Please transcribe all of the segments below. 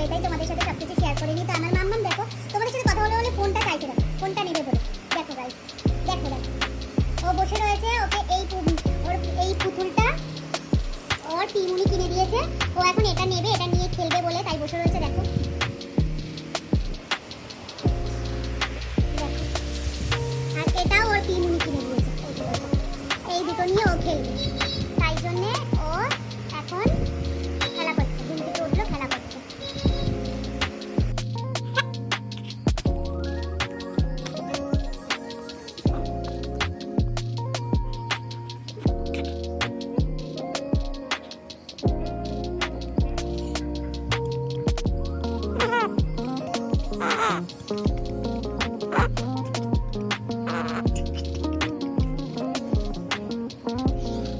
বলে তাই তোমাদের সাথে সবকিছু শেয়ার করে নিই। তো আমার মাম্মাম দেখো তোমাদের সাথে কথা বলে বলে ফোনটা চাইছে, দেখো ফোনটা নেবে বলে। দেখো গাইস, দেখো দেখো ও বসে রয়েছে। ওকে ওর এই পুতুলটা ওর পিমুনি কিনে দিয়েছে। ও এখন এটা নেবে, এটা নিয়ে খেলবে বলে তাই বসে রয়েছে। দেখো আর এটাও ওর পিমুনি কিনে দিয়েছে। এই দুটো নিয়ে ও খেলবে, তাই জন্যে ও এখন খেলা করছে। ঘুম থেকে উঠলো, খেলা করছে।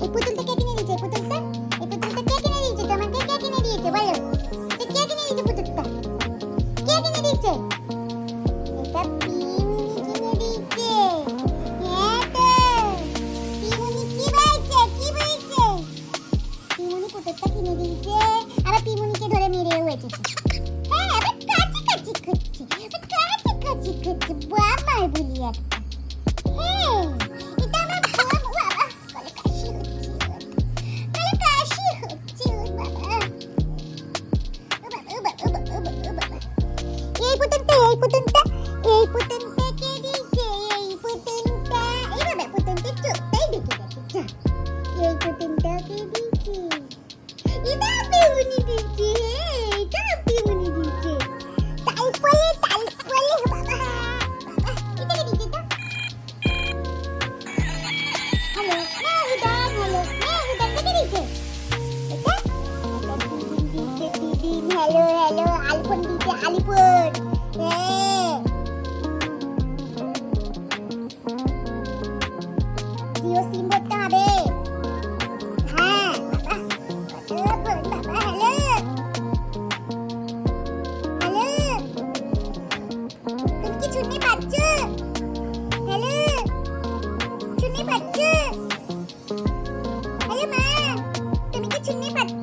এই পুতুলটা কে কিনে দিয়েছে? এই পুতুলটা কে কিনে দিয়েছে? তোমাকে কে কিনে দিয়েছে বলো? কে কিনে দিয়েছে পুতুলটা? কে কিনে দিয়েছে? এটা পিমুনি কিনে দিয়েছে। হ্যাঁ তো পিমুনি কি বলছে? কি বলছে? পিমুনি পুতুলটা কিনে দিয়েছে, আবার পিমুনিকে ধরে মেরেও এসেছে। হ্যাঁ, আবার কাচি করছে, কাচি করছে। বাবা বলি একটা। হ্যাঁ, এটা আমার বাবা। বলে কাশি হচ্ছে, বলে কাশি হচ্ছে ওর বাবা। ও বাবা, ও বাবা, ও বাবা, ও বাবা, ও বাবা। এই পুতুলটা কে দিয়েছে? এই পুতুলটা এই বাবা, পুতুলটা চোখটাই ঢুকে গেছে। যা, এই পুতুলটা কে দিয়েছে? এটা পিমুনি দিয়েছে। এটা পিমুনি দিয়েছে। তাই বলে বাবা, এটা কে দিয়েছে? হ্যালো মেহুদান, হ্যালো মেহুদান কে দিয়েছে? এটা দিদিন। হ্যালো আলিপুর দিয়েছে, আলিপুর। হ্যাঁ, জিও সিম ভরতে হবে। হ্যাঁ বাবা, বাবা হ্যালো, তুমি কি শুনতে পাচ্ছ? হ্যালো, শুনতে পাচ্ছ? হ্যালো মা, তুমি কি শুনতে পাচ্ছ?